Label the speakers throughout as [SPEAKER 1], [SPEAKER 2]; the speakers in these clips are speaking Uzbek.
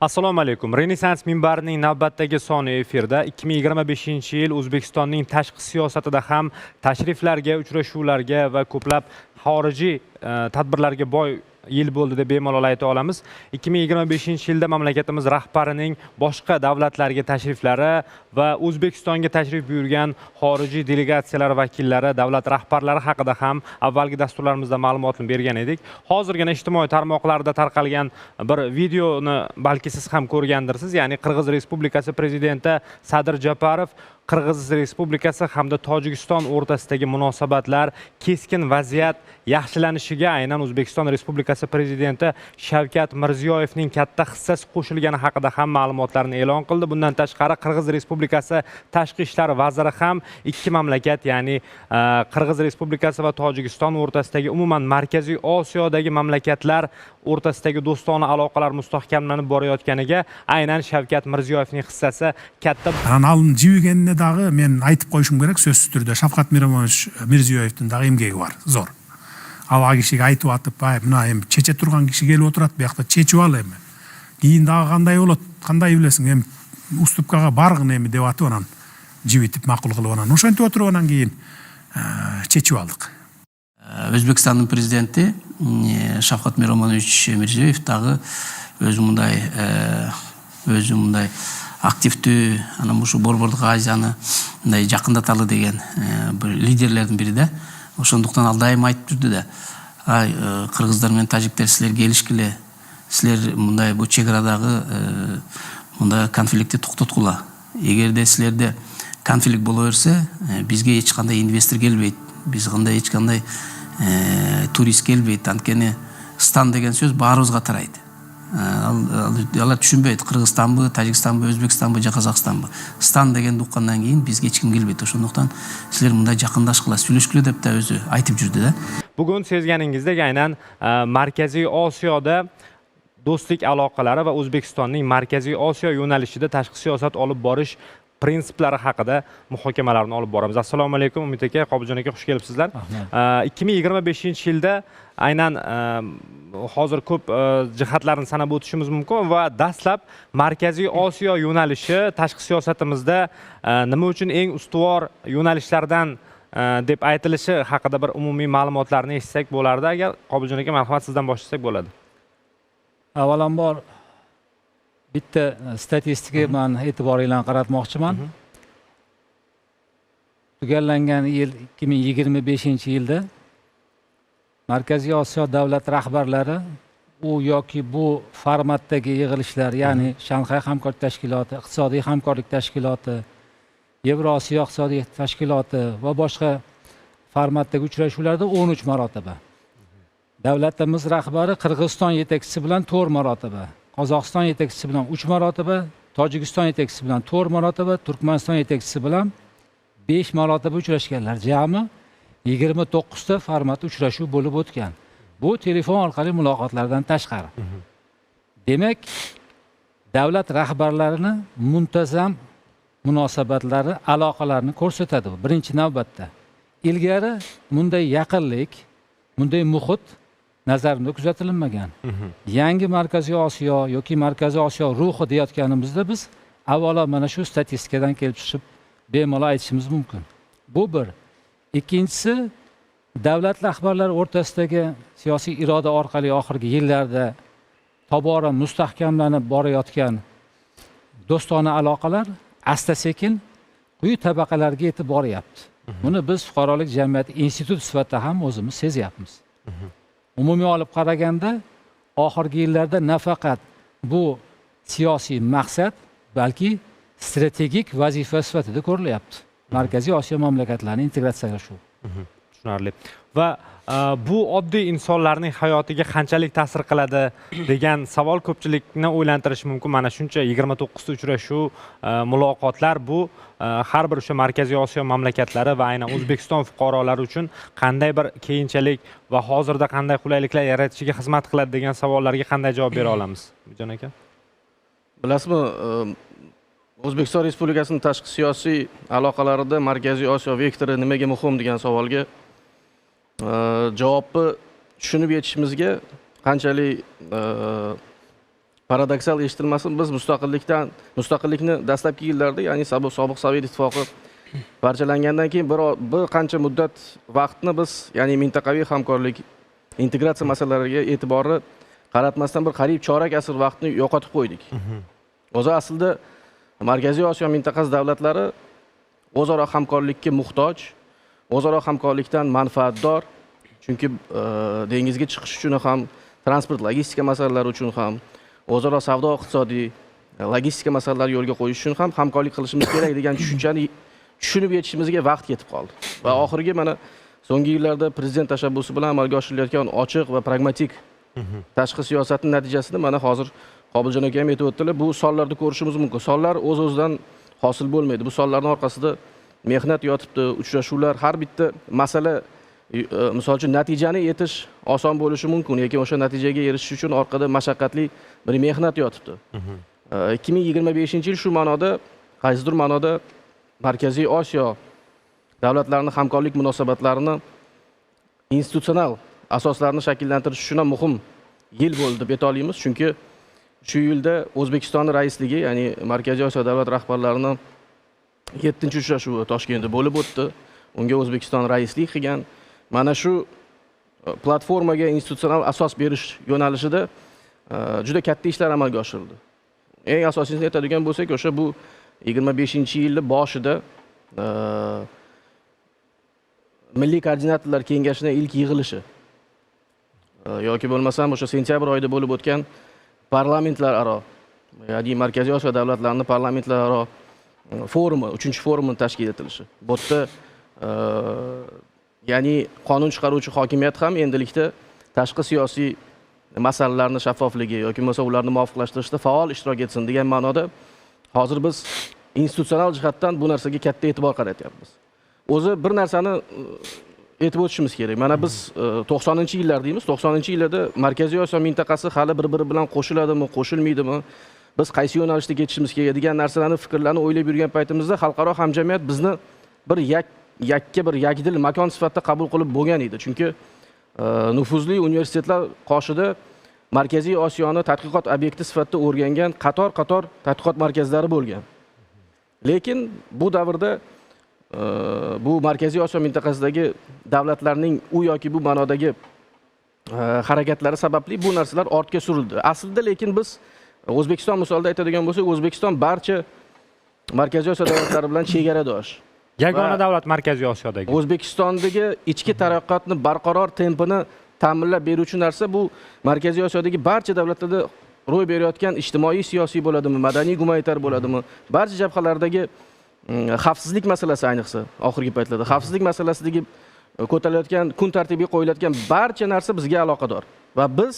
[SPEAKER 1] Assalomu alaykum. Renessans minbarining navbatdagi soni efirda 2025-yil O'zbekistonning tashqi siyosatida ham tashriflarga, uchrashuvlarga va ko'plab xorijiy tadbirlarga boy yil bo'ldi deb bemalol ayta olamiz. 2025-yilda mamlakatimiz rahbarining boshqa davlatlarga tashriflari va O'zbekistonga tashrif buyurgan xorijiy delegatsiyalar vakillari, davlat rahbarlari haqida ham avvalgi dasturlarimizda ma'lumotni bergan edik. Hozirgina ijtimoiy tarmoqlarda tarqalgan bir videoni balki siz ham ko'rgandirsiz, ya'ni Qirg'iz Respublikasi prezidenti Sadir Japarov Qirg'iz Respublikasi hamda Tojikiston o'rtasidagi munosabatlar keskin vaziyat yaxshilanishiga aynan O'zbekiston Respublikasi prezidenti Shavkat Mirziyoyevning katta hissasi qo'shilgani haqida ham ma'lumotlarni e'lon qildi. Bundan tashqari Qirg'iz Respublikasi tashqi ishlar vaziri ham ikki mamlakat, ya'ni Qirg'iz Respublikasi va Tojikiston o'rtasidagi umuman Markaziy Osiyodagi mamlakatlar o'rtasidagi do'stona aloqalar mustahkamlanib borayotganiga aynan Shavkat Mirziyoyevning hissasi katta.
[SPEAKER 2] Analın jivigenine dağı men aytıp koyuşum gerek, sözsüz türde Shavkat Mirziyoyev'tin dağı emgeği var, zor. Ava kişiге aytıp atıp, mına hem çeçe turgan kişi gelip oturat, buyakta çeçip al hem. Keyin dağı kanday olat, kanday bilesin hem ustupkaga bargın hem dep atıp onan jibitip makul kılıp onan. Oşantip oturup onan keyin çeçip aldık.
[SPEAKER 3] Özbekistan'ın prezidenti Shavkat Mirziyoyev dağı özü mындай aktifti, ana muşu Borбордук Азияны мындай жакындаталы деген bir лидерлердин бири да. Ошондуктан ал дайым айтып жүрдү да. Кыргыздар менен тажиктер силер келишкиле, силер мындай бу чек арадагы мындай конфликтти токтоткула. Эгерде силерде конфликт боло берсе, бизге эч кандай инвестор келбейт, биз кандай эч кандай турист келбейт. Анткени стан деген сөз баарыбызга тарайт. Алар түшүнбөйт, Кыргызстанбы, Тажикстанбы, Өзбекстанбы же Казакстанбы. Стан деген уккандан кийин бизге эч ким келбейт. Ошондуктан силер мындай жакындашкыла, сүйлөшкүлө деп да өзү айтып жүрдү да.
[SPEAKER 1] Bugun sezganingizdek aynan Markaziy Osiyoda do'stlik aloqalari va O'zbekistonning Markaziy Osiyo yo'nalishida tashqi siyosat olib borish prinsiplari haqida muhokamalarni olib boramiz. Assalomu alaykum Umid aka, Qobiljon aka, xush kelibsizlar. 2025-yilda aynan hozir ko'p jihatlarni sanab o'tishimiz mumkin va dastlab Markaziy Osiyo yo'nalishi tashqi siyosatimizda nima uchun eng ustuvor yo'nalishlardan deb aytilishi haqida bir umumiy ma'lumotlarni eshitsak bo'lardi. Agar Qobiljon aka, marhamat sizdan boshlasak bo'ladi.
[SPEAKER 4] Avvalambor bitta statistikaga men e'tiboringlarni qaratmoqchiman. Tugallangan yil 2025-yilda Markaziy Osiyo davlat rahbarlari u yoki bu formatdagi yig'ilishlar, ya'ni Shanxay hamkorlik tashkiloti, iqtisodiy hamkorlik tashkiloti, Yevrosiyo iqtisodiy tashkiloti va boshqa formatdagi uchrashuvlarda 13 marotaba. Davlatimiz rahbari Qirg'iziston yetakchisi bilan 4 marotaba, Qozog'iston yetakchisi bilan 3 marotaba, Tojikiston yetakchisi bilan 4 marotaba, Turkmaniston yetakchisi bilan 5 marotaba uchrashganlar. Jami 29 ta format uchrashuv bo'lib o'tgan. Bu telefon orqali muloqotlardan tashqari. Demak, davlat rahbarlarining muntazam munosabatlari, aloqalarini ko'rsatadi birinchi navbatda. Ilgari bunday yaqinlik, bunday muhit nazarimda kuzatilmagan. Yangi Markaziy Osiyo yoki Markaziy Osiyo ruhi deyotganimizda biz avvalo mana shu statistikadan kelib chiqib bemalol aytishimiz mumkin. Bu bir. Ikkinchisi, davlat rahbarlari o'rtasidagi siyosiy iroda orqali oxirgi yillarda tobora mustahkamlanib borayotgan do'stona aloqalar asta-sekin quyi tabaqalarga yetib boryapti. Buni biz fuqarolik jamiyati institut sifatida ham o'zimiz sezyapmiz. Umumiy olib qaraganda oxirgi yillarda nafaqat bu siyosiy maqsad, balki strategik vazifa sifatida ko'rilyapti. Markaziy Osiyo mamlakatlarining integratsiyalashuvi.
[SPEAKER 1] Tushunarli. Va bu oddiy insonlarning hayotiga qanchalik ta'sir qiladi degan savol ko'pchilikni o'ylantirishi mumkin. Mana shuncha 29 ta uchrashuv, muloqotlar bu har bir o'sha Markaziy Osiyo mamlakatlari va aynan O'zbekiston fuqarolari uchun qanday bir keyinchalik va hozirda qanday qulayliklar yaratishiga xizmat qiladi degan savollarga qanday javob bera olamiz? Jon aka.
[SPEAKER 5] Bilasizmi, O'zbekiston Respublikasining tashqi siyosiy aloqalarida Markaziy Osiyo vektori nimaga muhim degan savolga javobni tushunib yetishimizga qanchalik paradoksal eshitilmasin, biz mustaqillikni dastlabki yillarda, ya'ni sobiq Sovet ittifoqi parchalangandan keyin bir qancha muddat vaqtni biz, ya'ni mintaqaviy hamkorlik, integratsiya masalalariga e'tiborni qaratmasdan bir qariyb chorak asr vaqtni yo'qotib qo'ydik. O'zi aslida Markaziy Osiyo mintaqasi davlatlari o'zaro hamkorlikka muhtoj, o'zaro hamkorlikdan manfaatdor. Chunki dengizga chiqish uchun ham, transport, logistika masalalari uchun ham, o'zaro savdo iqtisodiy, logistika masalalari yo'lga qo'yish uchun ham hamkorlik qilishimiz kerak degan tushunchani tushunib yetishimizga vaqt ketib qoldi. Va oxirgi mana so'nggi yillarda prezident tashabbusi bilan amalga oshirilayotgan ochiq va pragmatik tashqi siyosatning natijasida mana hozir Qobiljon aka ham aytib o'tdilar, bu sonlarda ko'rishimiz mumkin. Sonlar o'z-o'zidan hosil bo'lmaydi. Bu sonlarning orqasida mehnat yotibdi, uchrashuvlar, har bitta masala misol uchun natijani yetish oson bo'lishi mumkin, lekin o'sha natijaga erishish uchun orqada mashaqqatli bir mehnat yotibdi. 2025-yil shu ma'noda, qaysidir ma'noda Markaziy Osiyo davlatlarining hamkorlik munosabatlarini institutsional asoslarini shakllantirish uchun ham muhim yil bo'ldi deb ayta olamiz. Chunki shu yilda O'zbekiston raisligi, ya'ni Markaziy Osiyo davlat rahbarlarining 7-uchrashuvi Toshkentda bo'lib o'tdi. Unga O'zbekiston raislik qilgan. Mana shu platformaga institutsional asos berish yo'nalishida juda katta ishlar amalga oshirildi. Eng asosiysi aytadigan bo'lsak, o'sha bu 25-yilning boshida Milliy koordinatorlar kengashining ilk yig'ilishi yoki bo'lmasam o'sha sentyabr oyida bo'lib o'tgan parlamentlararo, ya'ni Markaziy Osiyo davlatlarining parlamentlararo forumi, 3-forumni tashkil etilishi. Bu yerda ya'ni qonun chiqaruvchi hokimiyat ham endilikda tashqi siyosiy masalalarning shaffofligi yoki bo'lmasa ularni muvofiqlashtirishda faol ishtirok etsin degan ma'noda hozir biz institutsional jihatdan bu narsaga katta e'tibor qaratyapmiz. O'zi bir narsani aytib o'tishimiz kerak. Mana biz 90-yillar deymiz. 90-yillarda Markaziy Osiyo mintaqasi hali bir-biri bilan qo'shiladimi, qo'shilmaydimi? Biz qaysi yo'nalishda ketishimiz kerak degan narsalarni, fikrlarni o'ylab yurgan paytimizda xalqaro hamjamiyat bizni bir yakdil makon sifatida qabul qilib bo'lgan edi. Chunki nufuzli universitetlar qoshida Markaziy Osiyoni tadqiqot obyekti sifatida o'rgangan qator tadqiqot markazlari bo'lgan. Lekin bu davrda bu Markaziy Osiyo mintaqasidagi davlatlarning u yoki bu ma'nodagi harakatlari sababli bu narsalar ortga surildi. Aslida lekin biz O'zbekiston misolida aytadigan bo'lsak, O'zbekiston barcha Markaziy Osiyo davlatlari bilan chegaradosh.
[SPEAKER 1] Yagona davlat Markaziy Osiyodagi.
[SPEAKER 5] O'zbekistondagi ichki taraqqiyotni barqaror tempini ta'minlab beruvchi narsa bu Markaziy Osiyodagi barcha davlatlarda ro'y berayotgan ijtimoiy, siyosiy bo'ladimi, madaniy, gumanitar bo'ladimi, barcha jabhalardagi xavfsizlik masalasi, ayniqsa oxirgi paytlarda xavfsizlik masalasidagi ko'tarilayotgan, kun tartibiga qo'yilayotgan barcha narsa bizga aloqador. Va biz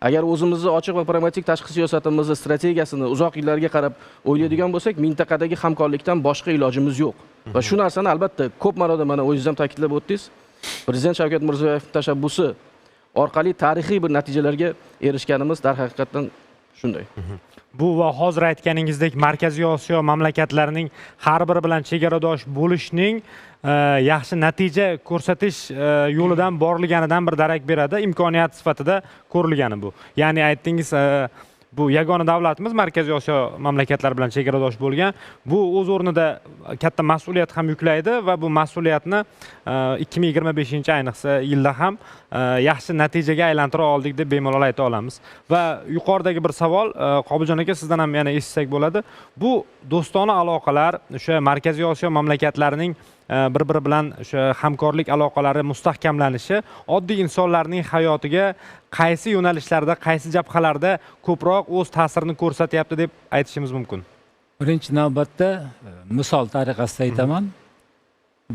[SPEAKER 5] agar o'zimizni ochiq va pragmatik tashqi siyosatimizni, strategiyasini uzoq yillarga qarab o'ylaydigan bo'lsak, mintaqadagi hamkorlikdan boshqa ilojimiz yo'q. Va shu narsani albatta ko'p marotaba mana o'zingiz ham ta'kidlab o'tdingiz. Prezident Shavkat Mirziyoyev tashabbusi orqali tarixiy bir natijalarga erishganimiz darhaqiqatdan shunday.
[SPEAKER 1] Bu va hozir aytganingizdek Markaziy Osiyo mamlakatlarining har biri bilan chegaradosh bo'lishning yaxshi natija ko'rsatish yo'lidan borliganidan bir darak beradi, imkoniyat sifatida ko'rilgani bu. Ya'ni aytdingiz, bu yagona davlatimiz Markaziy Osiyo mamlakatlari bilan chegaradosh bo'lgan. Bu o'z o'rnida katta mas'uliyat ham yuklaydi va bu mas'uliyatni 2025-ayniqsa yilda ham yaxshi natijaga aylantira oldik deb bemalol ayta olamiz. Va yuqoridagi bir savol, Qobiljon aka, sizdan ham yana eshitsak bo'ladi. Bu do'stona aloqalar, o'sha Markaziy Osiyo mamlakatlarining bir-biri bilan o'sha hamkorlik aloqalari mustahkamlanishi oddiy insonlarning hayotiga qaysi yo'nalishlarda, qaysi jabhalarda ko'proq o'z ta'sirini ko'rsatyapti deb aytishimiz mumkin?
[SPEAKER 4] Birinchi navbatda misol tariqasida aytaman.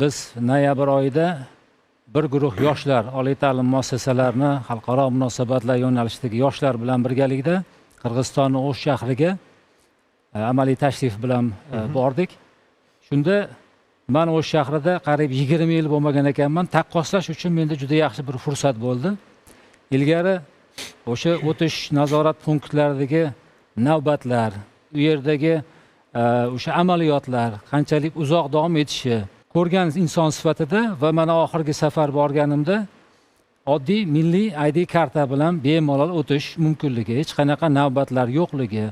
[SPEAKER 4] Biz noyabr oyida bir guruh yoshlar, oliy ta'lim muassasalarini xalqaro munosabatlar yo'nalishidagi yoshlar bilan birgalikda Qirg'izistonning O'sh shahriga amaliy tashrif bilan bordik. Shunda men O'sh shahrida qariyb 20 yil bo'lmagan ekanman. Taqqoslash uchun menda juda yaxshi bir fursat bo'ldi. Ilgari o'sha o'tish nazorat punktlaridagi navbatlar, u yerdagi o'sha amaliyotlar qanchalik uzoq davom etishi ko'rgan inson sifatida va mana oxirgi safar borganimda oddiy milliy ID karta bilan bemalol o'tish mumkinligi, hech qanaqa navbatlar yo'qligi,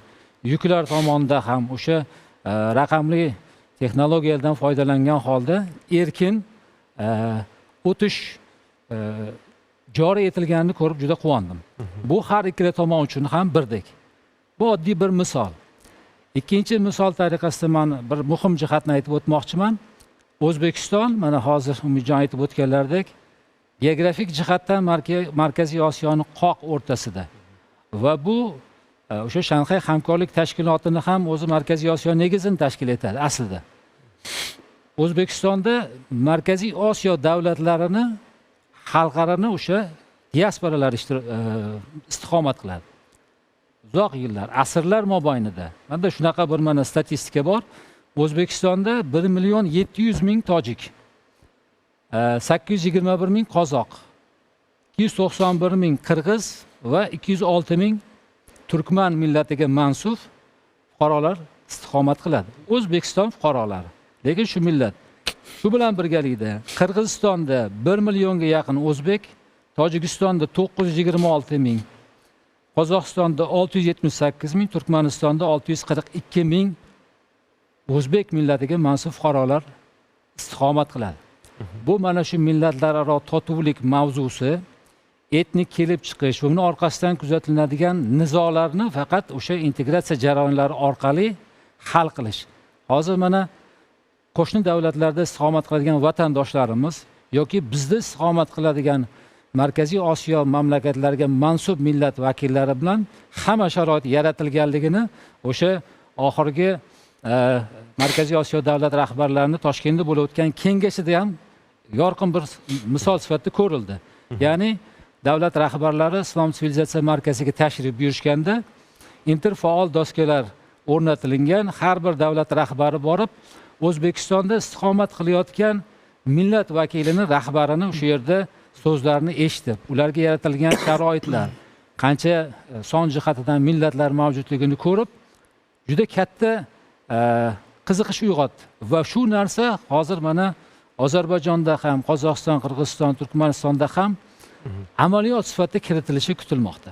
[SPEAKER 4] yuklar tomonida ham o'sha raqamli texnologiyalardan foydalangan holda erkin o'tish joriy etilganini ko'rib juda quvondim. Bu har ikkala tomon uchun ham birdek. Bu oddiy bir misol. Ikkinchi misol tariqasida men bir muhim jihatni aytib o'tmoqchiman. O'zbekiston mana hozir Umidjon aytib o'tganlaridek geografik jihatdan Markaziy Osiyoning qoq o'rtasida va bu o'sha Shanxay hamkorlik tashkilotini ham o'zi Markaziy Osiyo negizini tashkil etadi aslida. O'zbekistonda Markaziy Osiyo davlatlarini xalqlarini o'sha diasporalar istiqomat qiladi. Uzoq yillar, asrlar mobaynida. Menda shunaqa bir mana statistika bor. O'zbekistonda 1.700.000 tojik, 821.000 qozoq, 291.000 qirg'iz va 206.000 turkman millatiga mansub fuqarolar istiqomat qiladi. O'zbekiston fuqarolari. Lekin shu millat. Shu bilan birgalikda Qirg'izistonda 1 millionga yaqin o'zbek, Tojikistonda 926.000, Qozog'istonda 678.000, Turkmanistonda 642.000 o'zbek millatiga mansub fuqarolar istiqomat qiladi. Bu mana shu millatlararo totuvlik mavzusi, etnik kelib chiqish va uni orqasidan kuzatiladigan nizolarni faqat o'sha integratsiya jarayonlari orqali hal qilish. Hozir mana qo'shni davlatlarda istiqomat qiladigan vatandoshlarimiz yoki bizda istiqomat qiladigan Markaziy Osiyo mamlakatlariga mansub millat vakillari bilan hamma sharoit yaratilganligini o'sha oxirgi Markaziy Osiyo davlat rahbarlarini Toshkentda bo'lib o'tgan kengashida ham yorqin bir misol sifatida ko'rildi. Ya'ni davlat rahbarlari Islom sivilizatsiya markaziga tashrif buyurishganda interfaol doskalar o'rnatilgan, har bir davlat rahbari borib O'zbekistonda istiqomat qilayotgan millat vakilini, rahbarini o'sha yerda so'zlarini eshitib, ularga yaratilgan sharoitlar, qancha son jihatidan millatlar mavjudligini ko'rib, juda katta qiziqish uyg'otdi va shu narsa hozir mana Ozarbayjonda ham, Qozog'iston, Qirg'iziston, Turkmanistonda ham amaliyot sifatida kiritilishi kutilmoqda.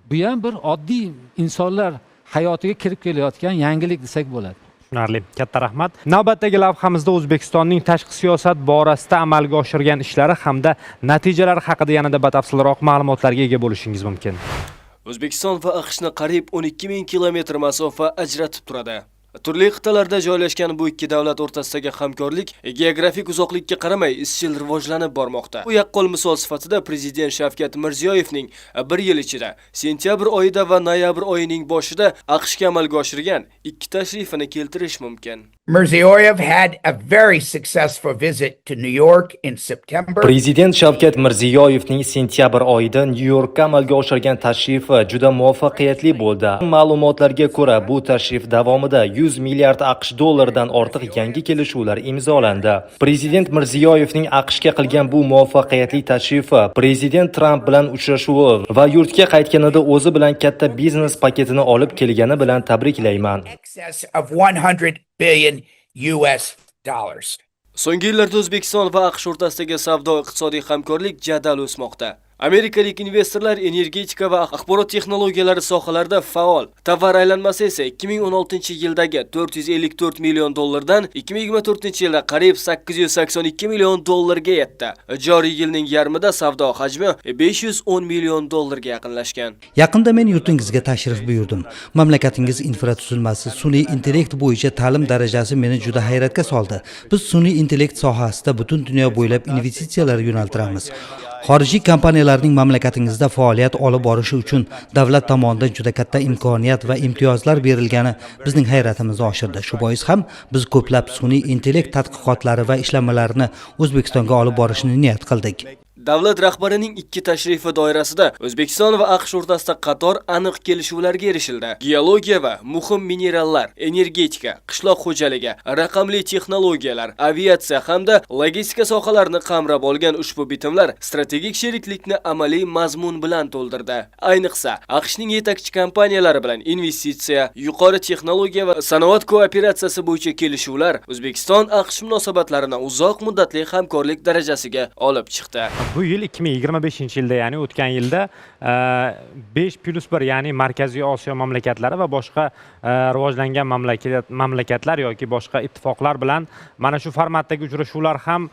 [SPEAKER 4] Bu ham bir oddiy insonlar hayotiga kirib kelayotgan yangilik desak bo'ladi.
[SPEAKER 1] Tushunarli. Katta rahmat. Navbatdagi lavhamizda O'zbekistonning tashqi siyosat borasida amalga oshirgan ishlari hamda natijalari haqida yanada batafsilroq ma'lumotlarga ega bo'lishingiz mumkin.
[SPEAKER 6] O'zbekiston va AQShni qariyb 12.000 kilometr masofa ajratib turadi. Turli qit'alarda joylashgan bu ikki davlat o'rtasidagi hamkorlik geografik uzoqlikka qaramay izchil rivojlanib bormoqda. Bu yaqqol misol sifatida Prezident Shavkat Mirziyoyevning bir yil ichida sentyabr oyida va noyabr oyining boshida AQShga amalga oshirgan ikki tashrifini keltirish mumkin.
[SPEAKER 7] Mirziyoyev had a very successful visit to New York in September.
[SPEAKER 8] Prezident Shavkat Mirziyoyevning sentyabr oyida New Yorkka amalga oshirgan tashrifi juda muvaffaqiyatli bo'ldi. Ma'lumotlarga ko'ra, bu tashrif davomida 100 milliard AQSh dollaridan ortiq yangi kelishuvlar imzolandi. Prezident Mirziyoyevning AQShga qilgan bu muvaffaqiyatli tashrifi Prezident Tramp bilan uchrashuvi va yurtga qaytganida o'zi bilan katta biznes paketini olib kelgani bilan tabriklayman.
[SPEAKER 7] Excess of 100 billion US dollars.
[SPEAKER 6] So'nggi yillarda O'zbekiston va AQSh o'rtasidagi savdo-iqtisodiy hamkorlik jadal o'smoqda. Amerikalik investorlar energetika va axborot texnologiyalari sohalarida faol. Tovar aylanmasi esa 2016-yildagi 454 million dollardan 2024-yilda qariyb 882 million dollarga yetdi. Joriy yilning yarmida savdo hajmi 510 million dollarga yaqinlashgan.
[SPEAKER 9] Yaqinda men yurtingizga tashrif buyurdim. Mamlakatingiz infratuzilmasi, sun'iy intellekt bo'yicha ta'lim darajasi meni juda hayratga soldi. Biz sun'iy intellekt sohasida butun dunyo bo'ylab investitsiyalar yo'naltiramiz. Xorijiy kompaniyalarning mamlakatingizda faoliyat olib borishi uchun davlat tomonidan juda katta imkoniyat va imtiyozlar berilgani bizning hayratimizni oshirdi. Shu bois ham biz ko'plab sun'iy intellekt tadqiqotlari va ishlanmalarini O'zbekistonga olib borishni niyat qildik.
[SPEAKER 6] Davlat rahbarining ikki tashrifi doirasida O'zbekiston va AQSh o'rtasida qator aniq kelishuvlarga erishildi. Geologiya va muhim minerallar, energetika, qishloq xo'jaligi, raqamli texnologiyalar, aviatsiya hamda logistika sohalarini qamrab olgan ushbu bitimlar strategik sheriklikni amaliy mazmun bilan to'ldirdi. Ayniqsa, AQShning yetakchi kompaniyalari bilan investitsiya, yuqori texnologiya va sanoat kooperatsiyasi bo'yicha kelishuvlar O'zbekiston-AQSh munosabatlarini uzoq muddatli hamkorlik darajasiga olib chiqdi.
[SPEAKER 1] bu yil 2025-yilda, ya'ni o'tgan yilda 5+1, ya'ni Markaziy Osiyo mamlakatlari va boshqa rivojlangan mamlakatlar yoki boshqa ittifoqlar bilan mana shu formatdagi uchrashuvlar ham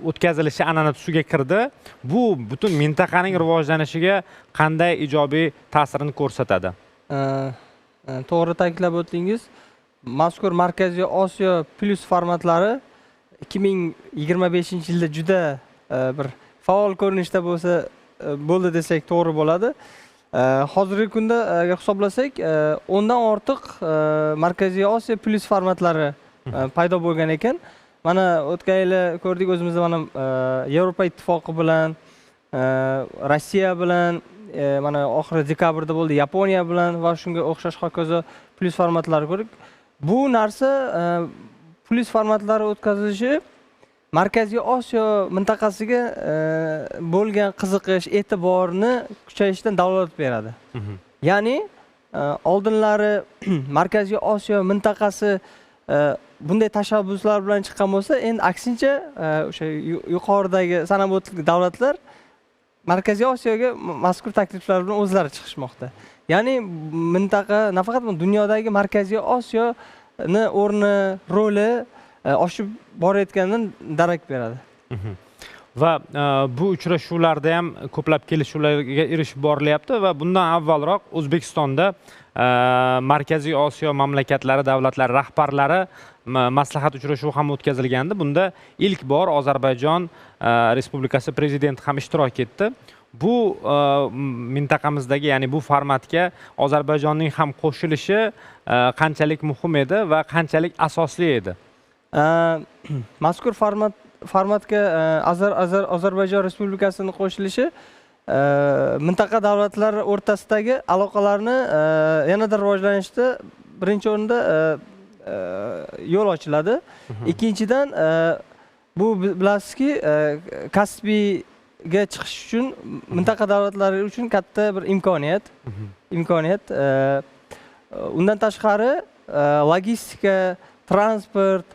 [SPEAKER 1] o'tkazilishi an'ana tusiga kirdi. Bu butun mintaqaning rivojlanishiga qanday ijobiy ta'sirini ko'rsatadi?
[SPEAKER 10] To'g'ri ta'kidlab o'tdingiz. Mazkur Markaziy Osiyo plus formatlari 2025-yilda juda bir faol ko'rinishda bo'ldi desak to'g'ri bo'ladi. Hozirgi kunda agar hisoblasak, 10 dan ortiq Markaziy Osiyo plus formatlari paydo bo'lgan ekan. Mana o'tgan yili ko'rdik, o'zimizda mana Yevropa ittifoqi bilan, Rossiya bilan, mana oxiri dekabrda bo'ldi, Yaponiya bilan va shunga o'xshash hokazo plus formatlarni ko'rdik. Bu narsa plus formatlari o'tkazilishi Markaziy Osiyo mintaqasiga bo'lgan qiziqish, e'tiborni kuchayishdan dalolat beradi. Ya'ni oldinlari Markaziy Osiyo mintaqasi bunday tashabbuslar bilan chiqqan bo'lsa, endi aksincha o'sha yuqoridagi sanab o'tgan davlatlar Markaziy Osiyoga mazkur takliflar bilan o'zlari chiqishmoqda. Ya'ni mintaqa nafaqat dunyodagi Markaziy Osiyoni o'rni, roli oshib borayotganidan darak beradi.
[SPEAKER 1] Va bu uchrashuvlarda ham ko'plab kelishuvlarga erishib borilyapti va bundan avvalroq O'zbekistonda Markaziy Osiyo mamlakatlari davlatlari rahbarlari maslahat uchrashuvi ham o'tkazilgandi. Bunda ilk bor Ozarbayjon Respublikasi prezidenti ham ishtirok etdi. Bu mintaqamizdagi, ya'ni bu formatga Ozarbayjonning ham qo'shilishi qanchalik muhim edi va qanchalik asosli edi?
[SPEAKER 10] Mazkur formatga Ozarbayjon Respublikasining qo'shilishi mintaqa davlatlari o'rtasidagi aloqalarni yanada rivojlanishda birinchi o'rinda yo'l ochiladi. Ikkinchidan, bu bilasizki, Kaspiyga chiqish uchun mintaqa davlatlari uchun katta bir imkoniyat. Undan tashqari logistika, transport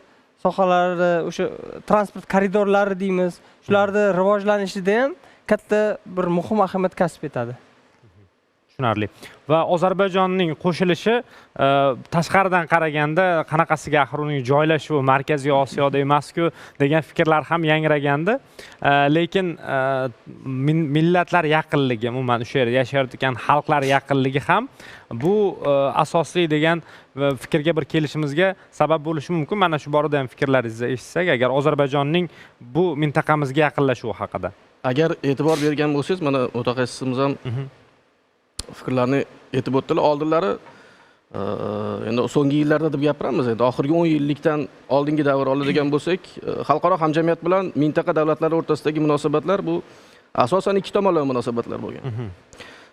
[SPEAKER 10] sohalarida, o'sha transport koridorlari deymiz, shularning rivojlanishida ham katta bir muhim ahamiyat kasb etadi.
[SPEAKER 1] Tushunarli. Va Ozarbayjonning qo'shilishi tashqaridan qaraganda qanaqasiga axir uning joylashuvi Markaziy Osiyoda emas-ku degan fikrlar ham yangragandi. Lekin millatlar yaqinligi, umuman o'sha yerda yashayotgan xalqlar yaqinligi ham bu asosli degan fikrga bir kelishimizga sabab bo'lishi mumkin. Mana shu borada ham fikrlaringizni eshitsak, agar Ozarbayjonning bu mintaqamizga yaqinlashuvi haqida.
[SPEAKER 5] Agar e'tibor bergan bo'lsangiz, mana mutaxassisimiz ham fikrlarni aytib o'tdilar. Oldinlari endi so'nggi yillarda deb gapiramiz, endi oxirgi 10 yillikdan oldingi davr oladigan bo'lsak, xalqaro hamjamiyat bilan mintaqa davlatlari o'rtasidagi munosabatlar bu asosan ikki tomonlama munosabatlar bo'lgan.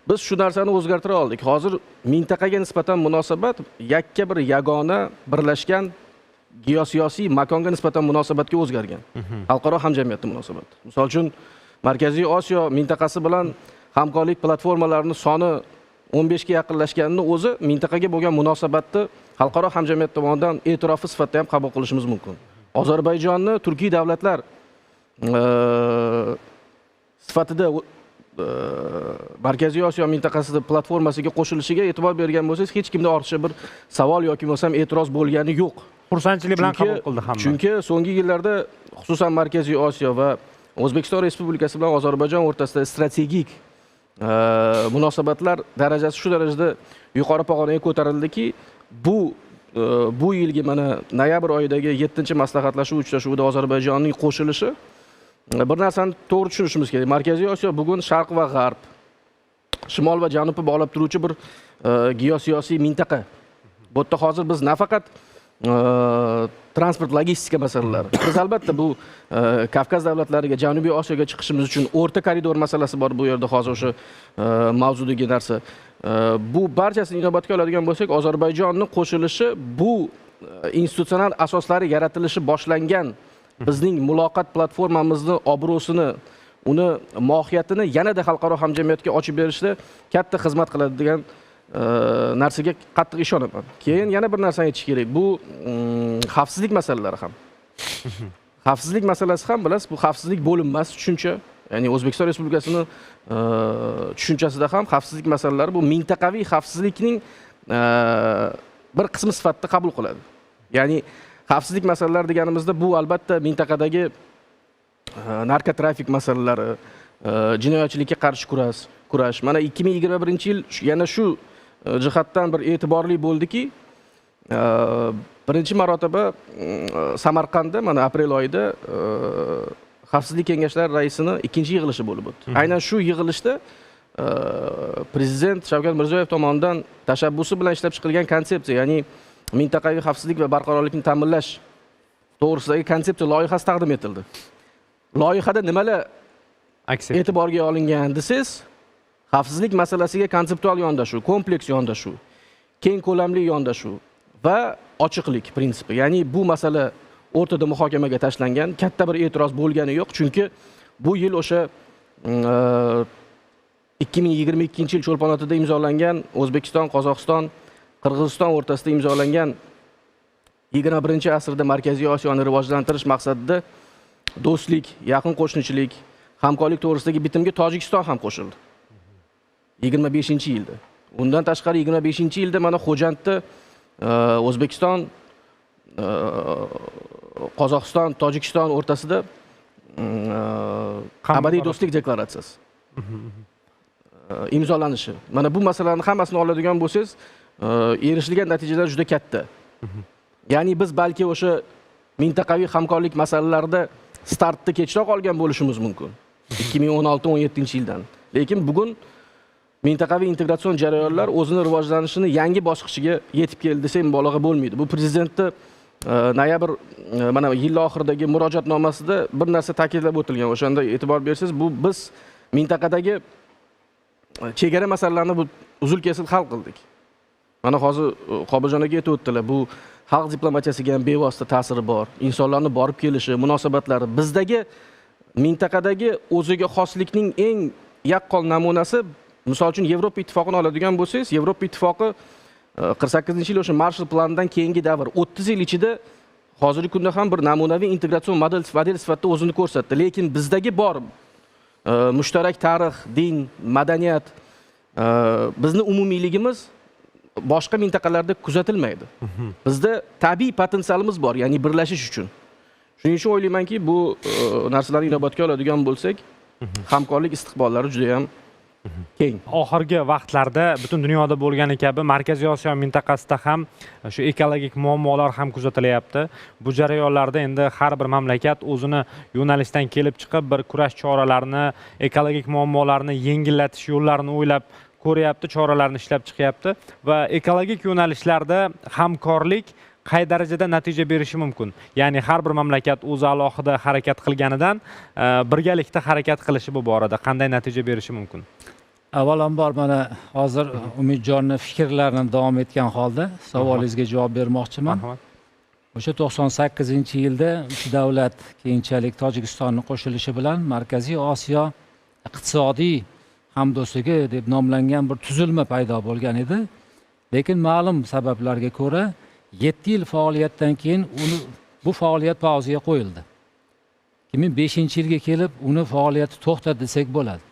[SPEAKER 5] Biz shu narsani o'zgartira oldik. Hozir mintaqaga nisbatan munosabat bir yagona birlashgan geosiyosiy makonga nisbatan munosabatga o'zgargan. Xalqaro hamjamiyatning munosabati. Misol uchun Markaziy Osiyo mintaqasi bilan hamkorlik platformalarining soni 15 ga yaqinlashganini o'zi mintaqaga bo'lgan munosabatni xalqaro hamjamiyat tomonidan e'tirofi sifatida ham qabul qilishimiz mumkin. Ozarbayjonni turkiy davlatlar sifatida Markaziy Osiyo mintaqasida platformasiga qo'shilishiga e'tibor bergan bo'lsangiz, hech kimda ortiqcha bir savol yoki bo'lsam e'tiroz bo'lgani yo'q.
[SPEAKER 1] Xursandchilik bilan qabul qildi hamma.
[SPEAKER 5] Chunki so'nggi yillarda xususan Markaziy Osiyo va O'zbekiston Respublikasi bilan Ozarbayjon o'rtasida strategik munosabatlar darajasi shu darajada yuqori pog'onaga ko'tarildiki, bu yilgi mana noyabr oyidagi 7-maslahatlashuv uchrashuvida Ozarbayjonning qo'shilishi bir narsani to'g'ri tushunishimiz kerak. Markaziy Osiyo bugun sharq va g'arb, shimol va janubni bog'lab turuvchi bir geosiyosiy mintaqa. Bu yerda hozir biz nafaqat transport, logistika masalalari. Biz albatta bu Kavkaz davlatlariga, Janubiy Osiyoga chiqishimiz uchun o'rta koridor masalasi bor bu yerda hozir o'sha mavzudagi narsa. Bu barchasini inobatga oladigan bo'lsak, Ozarbayjonning qo'shilishi bu institutsional asoslari yaratilishi boshlangan bizning muloqot platformamizning obro'sini, uni mohiyatini yanada xalqaro hamjamiyatga ochib berishda katta xizmat qiladi degan narsaga qattiq ishonaman. Keyin yana bir narsani aytish kerak. Bu xavfsizlik masalalari ham. Xavfsizlik masalasi ham bilasiz, bu xavfsizlik bo'linmas tushuncha. ya'ni O'zbekiston Respublikasini tushunchasida ham xavfsizlik masalalari bu mintaqaviy xavfsizlikning bir qismi sifatida qabul qiladi. Ya'ni xavfsizlik masalalari deganimizda bu albatta mintaqadagi narkotrafik masalalari, jinoyatchilikka qarshi kurash. Mana 2021-yil yana shu jihatdan bir e'tiborli bo'ldiki, birinchi marotaba Samarqandda mana aprel oyida Xavfsizlik kengashlari raisining ikkinchi yig'ilishi bo'lib o'tdi. Aynan shu yig'ilishda Prezident Shavkat Mirziyoyev tomonidan tashabbusi bilan ishlab chiqilgan konsepsiya, ya'ni mintaqaviy xavfsizlik va barqarorlikni ta'minlash to'g'risidagi konsepsiya loyihasi taqdim etildi. Loyihada nimalar e'tiborga olingan desangiz, xavfsizlik masalasiga konseptual yondashuv, kompleks yondashuv, keng ko'lamli yondashuv va ochiqlik prinsipi. Ya'ni bu masala o'rtada muhokamaga tashlangan, katta bir e'tiroz bo'lgani yo'q, chunki bu yil o'sha 2022-yil Cho'lpon-Otada imzolangan O'zbekiston, Qozog'iston, Qirg'iziston o'rtasida imzolangan 21-asrda Markaziy Osiyoni rivojlantirish maqsadida do'stlik, yaqin qo'shnichilik, hamkorlik to'g'risidagi bitimga Tojikiston ham qo'shildi. 25-yilda. Undan tashqari 25-yilda mana Xo'jandda O'zbekiston, Qozog'iston, Tojikiston o'rtasida abadiy do'stlik deklaratsiyasi imzolanishi. Mana bu masalalarni hammasini oladigan bo'lsangiz, erishilgan natijalar juda katta. Ya'ni biz balki o'sha mintaqaviy hamkorlik masalalarida startni kechroq olgan bo'lishimiz mumkin. 2016-17-yildan. Lekin bugun mintaqaviy integratsion jarayonlar o'zini rivojlanishini yangi bosqichiga yetib keldi desam mubolag'a bo'lmaydi. Bu prezidentni noyabr mana yil oxiridagi murojaatnomasida bir narsa ta'kidlab o'tilgan. O'shanda e'tibor bersangiz, bu biz mintaqadagi chegara masalalarni bu uzil-kesil hal qildik. Mana hozir Qobiljon aka aytib o'tdilar, bu xalq diplomatiyasiga ham bevosita ta'siri bor. Insonlarning borib kelishi, munosabatlari bizdagi mintaqadagi o'ziga xoslikning eng yaqqol namunasi, misol uchun Yevropa ittifoqini oladigan bo'lsangiz, Yevropa ittifoqi 48-yil o'sha Marshall planidan keyingi davr 30 yil ichida hozirgi kunda ham bir namunaviy integratsion model sifatida o'zini ko'rsatdi. Lekin bizdagi bor mushtarak tarix, din, madaniyat, bizni umumiyligimiz boshqa mintaqalarda kuzatilmaydi. Bizda tabiiy potensialimiz bor, ya'ni birlashish uchun. Shuning uchun o'ylaymanki, bu narsalarni inobatga oladigan bo'lsak, hamkorlik istiqbollari juda ham keng.
[SPEAKER 1] Oxirgi vaqtlarda butun dunyoda bo'lgani kabi Markaziy Osiyo mintaqasida ham shu ekologik muammolar ham kuzatilyapti. Bu jarayonlarda endi har bir mamlakat o'zini yo'nalishdan kelib chiqib bir kurash choralarini, ekologik muammolarni yengillatish yo'llarini o'ylab ko'ryapti, choralarni ishlab chiqyapti va ekologik yo'nalishlarda hamkorlik qay darajada natija berishi mumkin? Ya'ni har bir mamlakat o'zi alohida harakat qilganidan birgalikda harakat qilishi bu borada qanday natija berishi mumkin?
[SPEAKER 4] Avvalambor mana hozir Umidjonning fikrlarini davom etgan holda savolingizga javob bermoqchiman. O'sha 98-yilda 3 davlat, keyinchalik Tojikistonning qo'shilishi bilan Markaziy Osiyo iqtisodiy hamdo'stligi deb nomlangan bir tuzilma paydo bo'lgan edi. Lekin ma'lum sabablarga ko'ra 7 yil faoliyatdan keyin bu faoliyat pauzaga qo'yildi. 2005-yilga kelib uni faoliyati to'xtadi desak bo'ladi.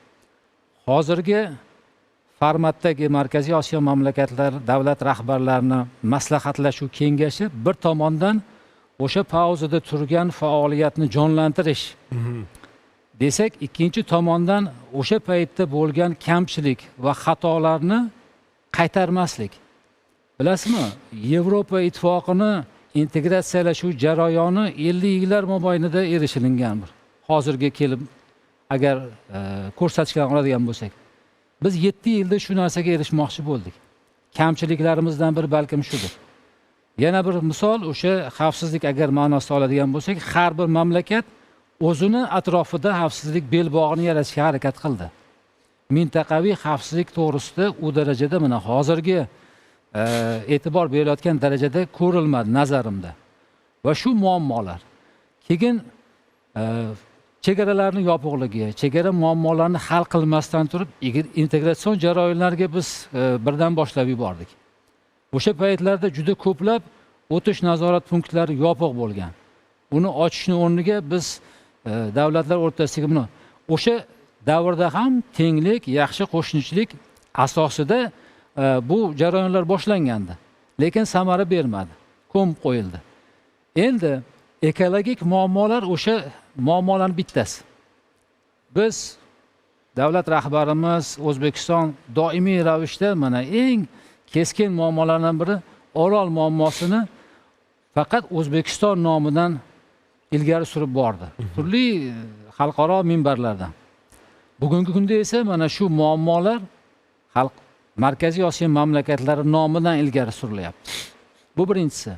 [SPEAKER 4] Hozirgi formatdagi Markaziy Osiyo mamlakatlari davlat rahbarlarini maslahatlashuv kengashi bir tomondan o'sha pauzada turgan faoliyatni jonlantirish desak, ikkinchi tomondan o'sha paytda bo'lgan kamchilik va xatolarni qaytarmaslik. Bilasizmi, Yevropa ittifoqini integratsiyalashuv jarayoni 50 yillar mobaynida erishilingan bir. Hozirga kelib agar ko'rsatishga oladigan bo'lsak, biz 7 yilda shu narsaga erishmoqchi bo'ldik. Kamchiliklarimizdan biri balkim shudir. Yana bir misol, o'sha xavfsizlik agar ma'nosida oladigan bo'lsak, har bir mamlakat o'zini atrofida xavfsizlik belbog'ini yaratishga harakat qildi. Mintaqaviy xavfsizlik to'g'risida u darajada mana hozirgi e'tibor berilayotgan darajada ko'rilmadi nazarimda. Va shu muammolar. Keyin chegaralarning yopiqligi, chegara muammolarini hal qilmasdan turib, integratsion jarayonlarga biz birdan boshlab yubordik. O'sha paytlarda juda ko'plab o'tish nazorat punktlari yopiq bo'lgan. Uni ochishni o'rniga biz davlatlar o'rtasidagi buni o'sha davrda ham tenglik, yaxshi qo'shnichilik asosida bu jarayonlar boshlangandi. Lekin samara bermadi, ko'mib qo'yildi. Endi ekologik muammolar o'sha muammolarning bittasi. Biz davlat rahbarimiz O'zbekiston doimiy ravishda mana eng keskin muammolardan biri Orol muammosini faqat O'zbekiston nomidan ilgari surib bordi. Turli xalqaro minbarlardan. Bugungi kunda esa mana shu muammolar Markaziy Osiyo mamlakatlari nomidan ilgari surilyapti. Bu birinchisi.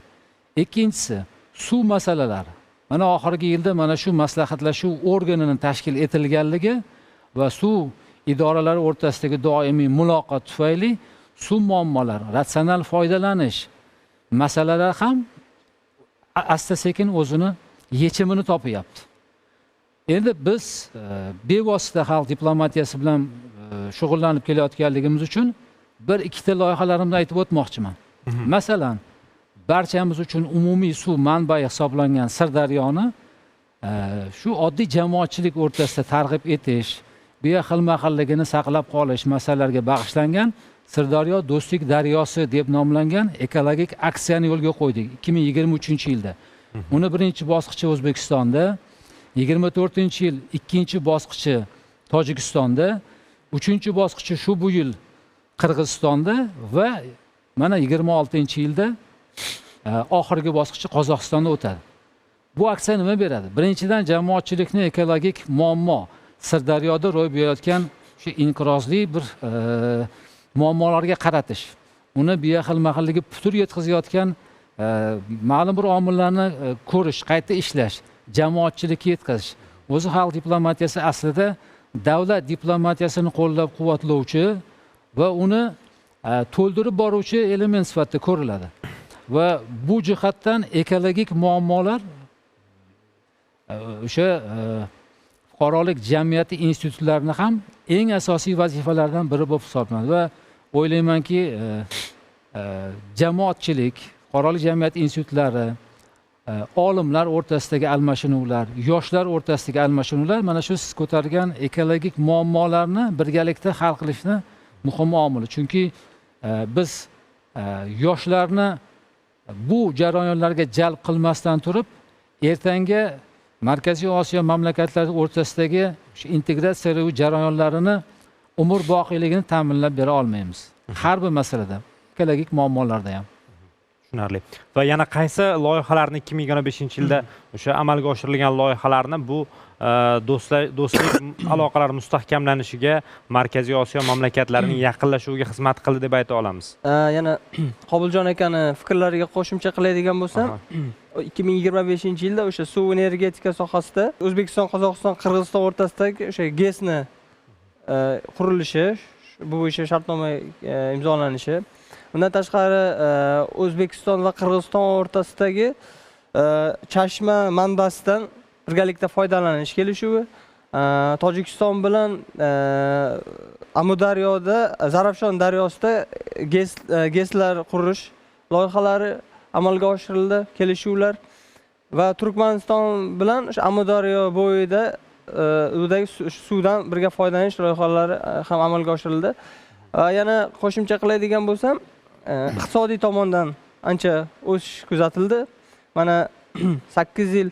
[SPEAKER 4] Ikkinchisi, suv masalalari. Mana oxirgi yilda mana shu maslahatlashuv organining tashkil etilganligi va suv idoralari o'rtasidagi doimiy muloqot tufayli suv muammolari, ratsional foydalanish masalalari ham asta-sekin o'zini yechimini topyapti. Endi biz bevosita xalq diplomatiyasi bilan shug'ullanib kelayotganligimiz uchun bir ikkita loyihalarimni aytib o'tmoqchiman. Masalan, barchamiz uchun umumiy suv manbai hisoblangan Sirdaryoni shu oddiy jamoatchilik o'rtasida targ'ib etish, biya xilma-xilligini saqlab qolish masalalariga bag'ishlangan Sirdaryo do'stlik daryosi deb nomlangan ekologik aksiyani yo'lga qo'ydik 2023-yilda. Uni birinchi bosqichi O'zbekistonda, 24-yil ikkinchi bosqichi Tojikistonda, 3-bosqichi shu bu yil Qirg'izistonda va mana 26-yilda oxirgi bosqichi Qozog'istonda o'tadi. Bu aksiya nima beradi? Birinchidan, jamoatchilikni ekologik muammo Sirdaryoda ro'y berayotgan shu inqirozli bir muammolarga qaratish, uni biya xilma-xilligi putur yetkazayotgan ma'lum bir omillarni ko'rish, qayta ishlash, jamoatchilikka yetkazish. O'zi xalq diplomatiyasi aslida davlat diplomatiyasini qo'llab-quvvatlovchi va uni to'ldirib boruvchi element sifatida ko'riladi. Va bu jihatdan ekologik muammolar o'sha fuqarolik jamiyati institutlarini ham eng asosiy vazifalaridan biri bo'lib hisoblanadi va o'ylaymanki jamoatchilik, fuqarolik jamiyati institutlari, olimlar o'rtasidagi almashinuvlar, yoshlar o'rtasidagi almashinuvlar mana shu siz ko'targan ekologik muammolarni birgalikda hal qilishni muhim omili. Chunki biz yoshlarni bu jarayonlarga jalb qilmasdan turib, ertangi Markaziy Osiyo mamlakatlari o'rtasidagi shu integratsiya jarayonlarini umr boqiyligini ta'minlab bera olmaymiz. Har bir masalada, ekologik muammolarda ham.
[SPEAKER 1] Tushunarli. Va yana qaysi loyihalarni 2025-yilda o'sha amalga oshirilgan loyihalarni bu do'stlik aloqalari mustahkamlanishiga, Markaziy Osiyo mamlakatlarining yaqinlashuviga xizmat qildi deb ayta olamiz.
[SPEAKER 10] Yana Qobuljon akani fikrlariga qo'shimcha qiladigan bo'lsam, 2025-yilda o'sha suv energetika sohasida O'zbekiston, Qozog'iston, Qirg'iziston o'rtasidagi o'sha GESni qurilishi, bu bo'yicha shartnoma imzolanishi, undan tashqari O'zbekiston va Qirg'iziston o'rtasidagi Chashma manbasidan birgalikda foydalanish kelishuvi, Tojikiston bilan Amudaryoda, Zarafshon daryosida GESlar qurish loyihalari amalga oshirildi, kelishuvlar va Turkmaniston bilan o'sha Amudaryo bo'yida suvdan birga foydalanish loyihalari ham amalga oshirildi. Yana qo'shimcha qiladigan bo'lsam, iqtisodiy tomondan ancha o'sish kuzatildi. Mana 8 yil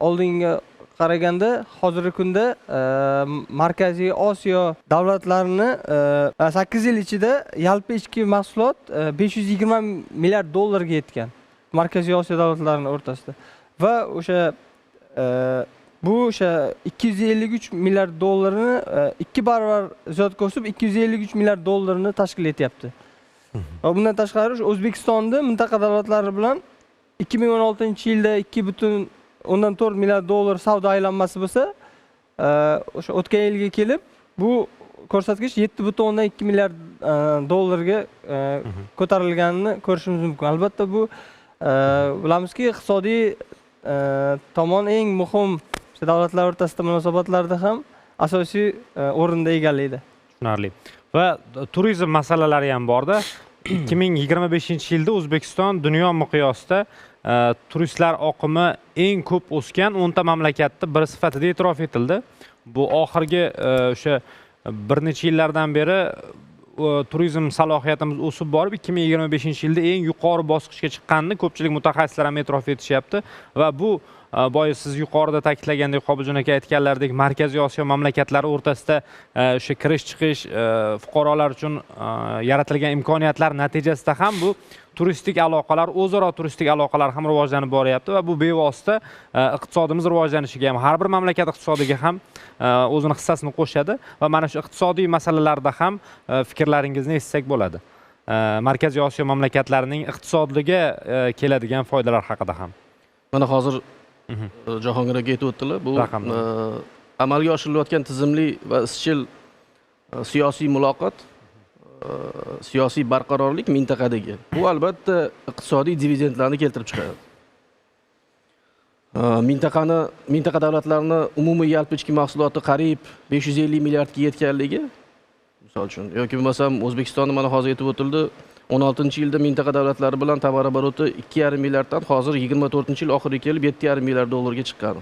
[SPEAKER 10] oldinga qaraganda hozirgi kunda Markaziy Osiyo davlatlarini 8 yil ichida yalpi ichki mahsulot 520 milliard dollarga yetgan Markaziy Osiyo davlatlarining o'rtasida. Va o'sha bu o'sha 253 milliard dollarni 2 barobar ziyod o'sib 253 milliard dollarni tashkil etyapti. Va bundan tashqari O'zbekistonda mintaqa davlatlari bilan 2016-yilda 2,4 milliard dollar savdo aylanmasi bo'lsa, o'sha o'tgan yilga kelib bu ko'rsatkich 7,2 milliard dollarga ko'tarilganini ko'rishimiz mumkin. Albatta bu bilamizki, iqtisodiy tomon eng muhim davlatlar o'rtasida munosabatlarda ham asosiy o'rinda egallaydi.
[SPEAKER 1] Tushunarli. Va turizm masalalari ham borda. 2025-yilda O'zbekiston dunyo miqyosida turistlar oqimi eng ko'p o'sgan 10 ta mamlakatda biri sifatida e'tirof etildi. Bu oxirgi o'sha bir necha yillardan beri turizm salohiyatimiz o'sib borib 2025-yilda eng yuqori bosqichga chiqqanini ko'pchilik mutaxassislar ham e'tirof etishyapti va bu boya siz yuqorida ta'kidlagandek, Qobiljon aka aytganlaridek, Markaziy Osiyo mamlakatlari o'rtasida o'sha kirish chiqish fuqarolar uchun yaratilgan imkoniyatlar natijasida ham bu turistik aloqalar, o'zaro turistik aloqalar ham rivojlanib boryapti va bu bevosita iqtisodimiz rivojlanishiga ham, har bir mamlakat iqtisodiga ham o'zini hissasini qo'shadi va mana shu iqtisodiy masalalarda ham fikrlaringizni eshitsak bo'ladi. Markaziy Osiyo mamlakatlarining iqtisodligiga keladigan foydalar haqida ham.
[SPEAKER 5] Mana hozir Jahongir aka aytib o'tdilar, bu amalga oshirilayotgan tizimli va izchil siyosiy muloqot, siyosiy barqarorlik mintaqadagi. Bu albatta iqtisodiy dividendlarni keltirib chiqaradi. Mintaqa davlatlarini umumiy yalpi ichki mahsuloti qariyb 550 milliardga yetganligi, misol uchun, yoki bo'lmasam O'zbekistonni mana hozir aytib o'tildi, 16-yilda mintaqa davlatlari bilan tovar oboroти 2,5 milliarddan hozir 24-yil oxiriga kelib 7,5 milliard dollarga chiqqan.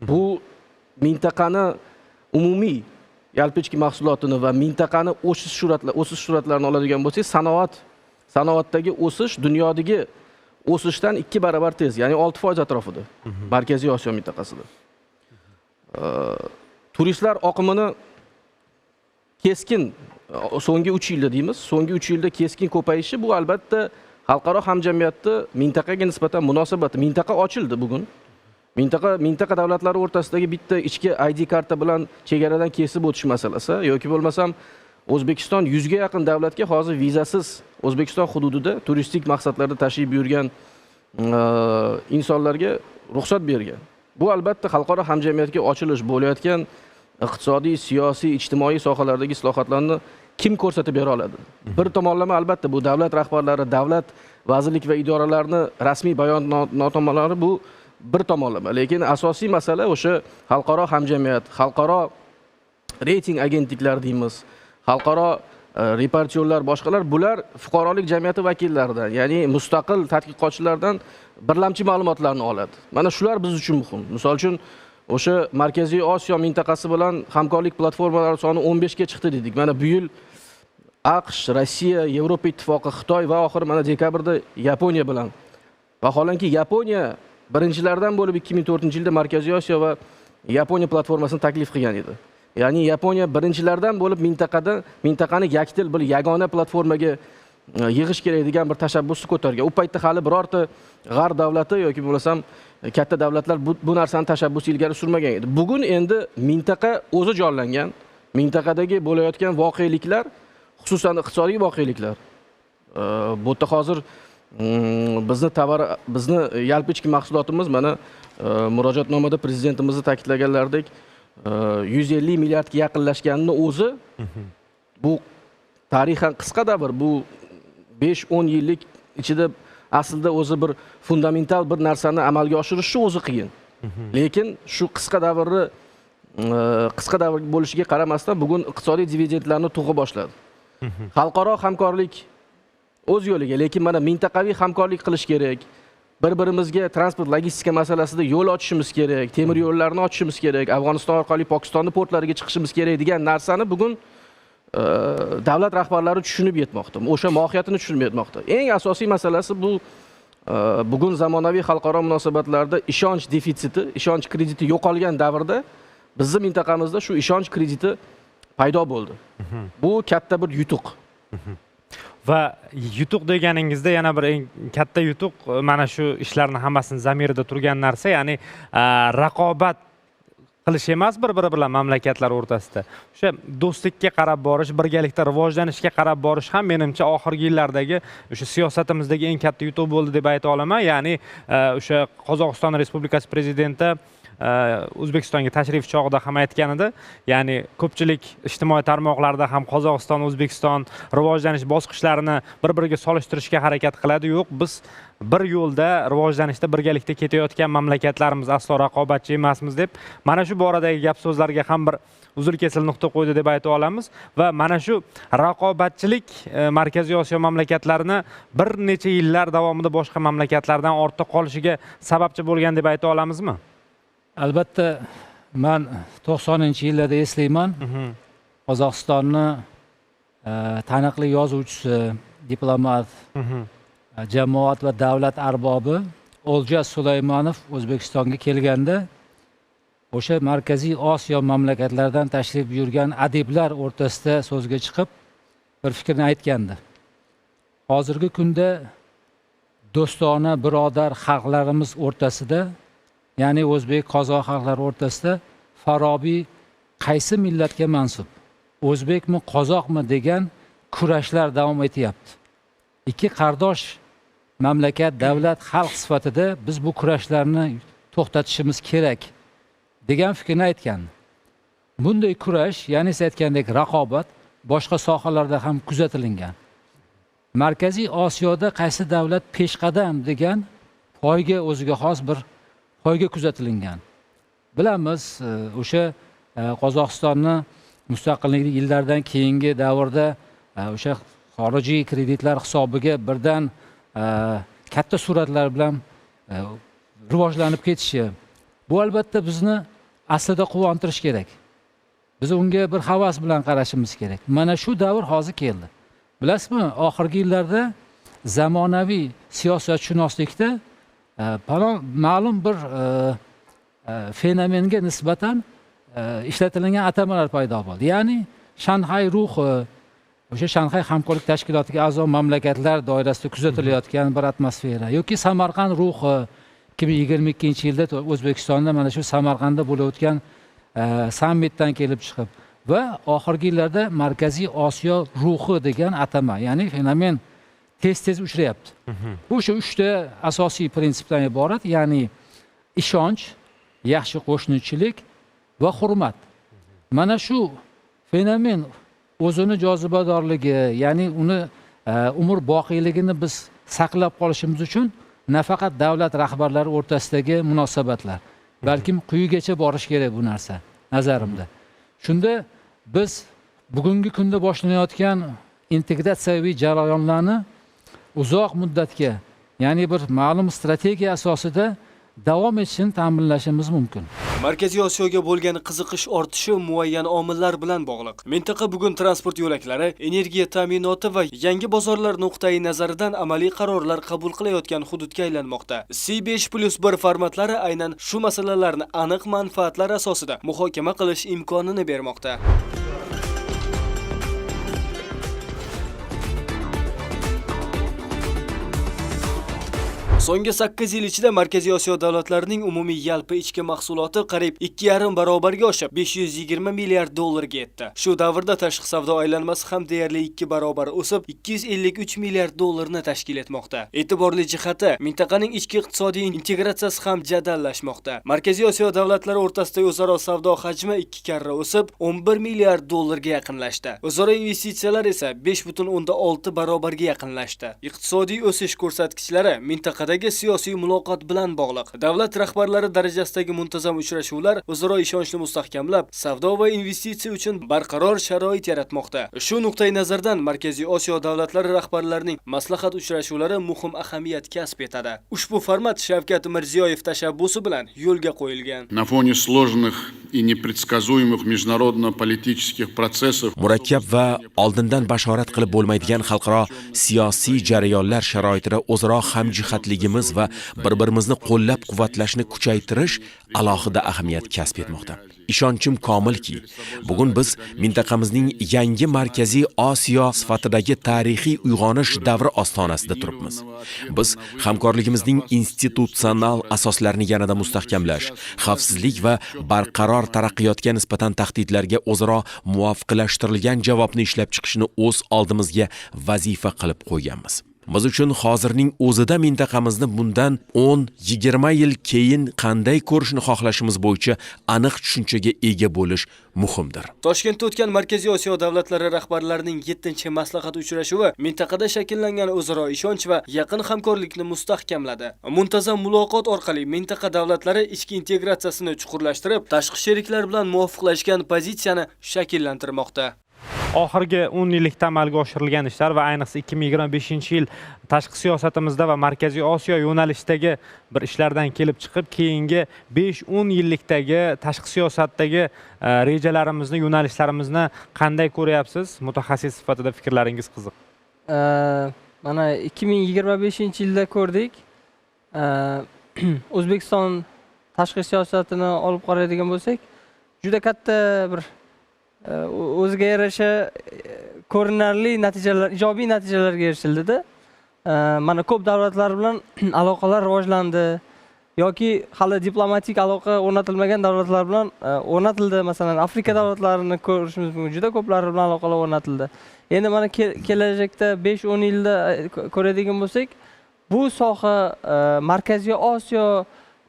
[SPEAKER 5] Bu mintaqani umumiy yalpi ichki mahsulotini va mintaqani o'sish sur'atlarini oladigan bo'lsak, sanoatdagi o'sish dunyodagi o'sishdan 2 barobar tez, ya'ni 6% atrofida. Markaziy Osiyo mintaqasida. Turistlar oqimini keskin so'nggi 3 yilda deymiz, so'nggi 3 yilda keskin ko'payishi bu albatta xalqaro hamjamiyatda mintaqaga nisbatan munosabati. Mintaqa ochildi bugun. Mintaqa davlatlari o'rtasidagi bitta ichki ID karta bilan chegaradan kesib o'tish masalasi yoki bo'lmasam O'zbekiston 100 ga yaqin davlatga hozir vizasiz O'zbekiston hududida turistik maqsadlarda tashrif buyurgan insonlarga ruxsat bergan. Bu albatta xalqaro hamjamiyatga ochilish bo'layotgan iqtisodiy, siyosiy, ijtimoiy sohalardagi islohotlarni kim ko'rsatib bera oladi? Bir tomonlama albatta bu davlat rahbarlari, davlat vazirlik va idoralarning rasmiy bayonotnomalari bu bir tomonlama, lekin asosiy masala o'sha xalqaro hamjamiyat, xalqaro reyting agentliklari deymiz, xalqaro reportyorlar, boshqalar, bular fuqarolik jamiyati vakillaridan, ya'ni mustaqil tadqiqotchilardan birlamchi ma'lumotlarni oladi. Mana shular biz uchun muhim. Misol uchun o'sha Markaziy Osiyo mintaqasi bilan hamkorlik platformalari soni 15 ga chiqdi dedik. Mana bu yil AQSh, Rossiya, Yevropa Ittifoqi, Xitoy va oxir mana dekabrda Yaponiya bilan. Vaholanki Yaponiya birinchilardan bo'lib 2004-yilda Markaziy Osiyo va Yaponiya platformasini taklif qilgan edi. Ya'ni Yaponiya birinchilardan bo'lib mintaqani yakdil bir yagona platformaga yig'ish kerak degan bir tashabbusni ko'targan. U paytda hali birorta g'arb davlati yoki bo'lmasam katta davlatlar bu narsani tashabbusini ilgari surmagan edi. Bugun endi mintaqa o'zi jonlangan, mintaqadagi bo'layotgan voqeliklar, xususan iqtisodiy voqeliklar. Bu yerda hozir bizni yalpi ichki mahsulotimiz mana murojaatnomada prezidentimizni ta'kidlaganlaridek 150 milliardga yaqinlashganini o'zi bu tarixan qisqa davr, bu 5-10 yillik ichida aslida o'zi bir fundamental bir narsani amalga oshirish o'zi qiyin. Lekin shu qisqa davr bo'lishiga qaramasdan bugun iqtisodiy dividendlarni tug'a boshladi. Xalqaro hamkorlik o'z yo'liga, lekin mana mintaqaviy hamkorlik qilish kerak. Bir-birimizga transport logistika masalasida yo'l ochishimiz kerak, temir yo'llarni ochishimiz kerak, Afg'oniston orqali Pokistonning portlariga chiqishimiz kerak degan narsani bugun davlat rahbarlari tushunib yetmoqda. O'sha mohiyatini tushunib yetmoqda. Eng asosiy masalasi bu bugun zamonaviy xalqaro munosabatlarda ishonch defitsiti, ishonch krediti yo'qolgan davrda bizning mintaqamizda shu ishonch krediti paydo bo'ldi. Bu katta bir yutuq.
[SPEAKER 1] Va yutuq deganingizda yana bir eng katta yutuq mana shu ishlarning hammasini zamirida turgan narsa, ya'ni raqobat qilish emas bir-biri bilan mamlakatlar o'rtasida. O'sha do'stlikka qarab borish, birgalikda rivojlanishga qarab borish ham menimcha oxirgi yillardagi o'sha siyosatimizdagi eng katta yutuq bo'ldi deb ayta olaman. Ya'ni o'sha Qozog'iston Respublikasi prezidenti O'zbekistonga tashrif chog'ida ham aytgan edi. Ya'ni ko'pchilik ijtimoiy tarmoqlarda ham Qozog'iston, O'zbekiston rivojlanish bosqichlarini bir-biriga solishtirishga harakat qiladi. Yo'q, biz bir yo'lda rivojlanishda birgalikda ketayotgan mamlakatlarimiz, aslo raqobatchi emasmiz deb mana shu boradagi gap so'zlarga ham bir uzr kesil nuqta qo'ydi deb ayta olamiz va mana shu raqobatchilik Markaziy Osiyo mamlakatlarini bir necha yillar davomida boshqa mamlakatlardan ortda qolishiga sababchi bo'lgan deb ayta olamizmi?
[SPEAKER 4] Albatta, men 90-yillarda eslayman. Qozog'istonni taniqli yozuvchisi, diplomat, jamoat va davlat arbobi O'ljas Sulaymonov O'zbekistonga kelganda o'sha Markaziy Osiyo mamlakatlaridan tashrif buyurgan adiblar o'rtasida so'zga chiqib bir fikrni aytgandi. Hozirgi kunda do'stona, birodar xalqlarimiz o'rtasida, ya'ni o'zbek, qozoq xalqlari o'rtasida Farobiy qaysi millatga mansub, o'zbekmi, qozoqmi degan kurashlar davom etyapti. Ikki qardosh mamlakat, davlat, xalq sifatida biz bu kurashlarni to'xtatishimiz kerak degan fikrni aytgan. Bunday kurash, ya'ni siz aytgandek raqobat boshqa sohalarda ham kuzatilgan. Markaziy Osiyoda qaysi davlat peshqadam degan poyga, o'ziga xos bir poyga kuzatilgan. Bilamiz, o'sha Qozog'istonni mustaqillik yillaridan keyingi davrda o'sha xorijiy kreditlar hisobiga birdan katta sur'atlar bilan rivojlanib ketishi, bu albatta bizni aslida quvontirish kerak. Biz unga bir havas bilan qarashimiz kerak. Mana shu davr hozir keldi. Bilasizmi, oxirgi yillarda zamonaviy siyosatshunoslikda ma'lum bir fenomenga nisbatan ishlatilgan atamalar paydo bo'ldi. Ya'ni Shanxay ruhi, o'sha Shanxay hamkorlik tashkilotiga a'zo mamlakatlar doirasida kuzatilayotgan bir atmosfera yoki Samarqand ruhi 2022-yilda O'zbekistonda mana shu Samarqandda bo'layotgan sammitdan kelib chiqib va oxirgi yillarda Markaziy Osiyo ruhi degan atama, ya'ni fenomen tez uchrayapti. Bu shu 3 ta asosiy prinsipdan iborat, ya'ni ishonch, yaxshi qo'shnichilik va hurmat. Mana shu fenomen o'zini jozibadorligi, ya'ni uni umr boqiyligini biz saqlab qolishimiz uchun nafaqat davlat rahbarlari o'rtasidagi munosabatlar, balkim quyigacha borish kerak bu narsa nazarimda. Shunda biz bugungi kunda boshlanayotgan integratsiyaviy jarayonlarni uzoq muddatga, ya'ni bir ma'lum strategiya asosida davom etishini ta'minlashimiz mumkin.
[SPEAKER 6] Markaziy Osiyoga bo'lgan qiziqish ortishi muayyan omillar bilan bog'liq. Mintaqa bugun transport yo'laklari, energiya ta'minoti va yangi bozorlar nuqtai nazaridan amaliy qarorlar qabul qilayotgan hududga aylanmoqda. C5+1 formatlari aynan shu masalalarni aniq manfaatlar asosida muhokama qilish imkonini bermoqda. So'nggi 8 yil ichida Markaziy Osiyo davlatlarining umumiy yalpi ichki mahsuloti qariyb 2,5 barobarga oshib, 520 milliard dollarga yetdi. Shu davrda tashqi savdo aylanmasi ham deyarli 2 barobar o'sib, 253 milliard dollarni tashkil etmoqda. E'tiborli jihati, mintaqaning ichki iqtisodiy integratsiyasi ham jadallashmoqda. Markaziy Osiyo davlatlari o'rtasidagi o'zaro savdo hajmi 2 karra o'sib, 11 milliard dollarga yaqinlashdi. O'zaro investitsiyalar esa 5,6 barobarga yaqinlashdi. Iqtisodiy o'sish ko'rsatkichlari mintaqada siyosiy muloqot bilan bog'liq. Davlat rahbarlari darajasidagi muntazam uchrashuvlar o'zaro ishonchni mustahkamlab, savdo va investitsiya uchun barqaror sharoit yaratmoqda. Shu nuqtai nazardan Markaziy Osiyo davlatlari rahbarlarining maslahat uchrashuvlari muhim ahamiyat kasb etadi. Ushbu format Shavkat Mirziyoyev tashabbusi bilan yo'lga qo'yilgan.
[SPEAKER 11] На фоне сложных и непредсказуемых международно-политических процессов
[SPEAKER 12] murakkab va oldindan bashorat qilib bo'lmaydigan xalqaro siyosiy jarayonlar sharoitida o'zaro hamjihatligimiz va bir-birimizni qo'llab-quvvatlashni kuchaytirish alohida ahamiyat kasb etmoqda. Ishonchim komilki, bugun biz mintaqamizning yangi Markaziy Osiyo sifatidagi tarixiy uyg'onish davri ostonasida turibmiz. Biz hamkorligimizning institutsional asoslarini yanada mustahkamlash, xavfsizlik va barqaror taraqqiyotga nisbatan tahdidlarga o'zaro muvofiqlashtirilgan javobni ishlab chiqishni o'z oldimizga vazifa qilib qo'yganmiz. Biz uchun hozirning o'zida mintaqamizni bundan 10-20 yil keyin qanday ko'rishni xohlashimiz bo'yicha aniq tushunchaga ega bo'lish muhimdir.
[SPEAKER 6] Toshkentda o'tgan Markaziy Osiyo davlatlari rahbarlarining 7-maslahat uchrashuvi mintaqada shakllangan o'zaro ishonch va yaqin hamkorlikni mustahkamladi. Muntazam muloqot orqali mintaqa davlatlari ichki integratsiyasini chuqurlashtirib, tashqi sheriklar bilan muvofiqlashgan pozitsiyani shakllantirmoqda.
[SPEAKER 1] Oxirgi 10 yillikda amalga oshirilgan ishlar va ayniqsa 2025-yil tashqi siyosatimizda va Markaziy Osiyo yo'nalishidagi bir ishlardan kelib chiqib, keyingi 5-10 yillikdagi tashqi siyosatdagi rejalarimizni, yo'nalishlarimizni qanday ko'ryapsiz? Mutaxassis sifatida fikrlaringiz qiziq.
[SPEAKER 10] Mana 2025-yilda ko'rdik. O'zbekiston tashqi siyosatini olib qaraydigan bo'lsak, juda katta bir o'ziga yarasha ko'rinarli natijalar, ijobiy natijalarga erishildi-da. Mana ko'p davlatlar bilan aloqalar rivojlandi yoki hali diplomatik aloqa o'rnatilmagan davlatlar bilan o'rnatildi. Masalan, Afrika davlatlarini ko'rishimiz mumkin. Juda ko'plari bilan aloqalar o'rnatildi. Endi mana kelajakda 5-10 yilda ko'radigan bo'lsak, bu soha Markaziy Osiyo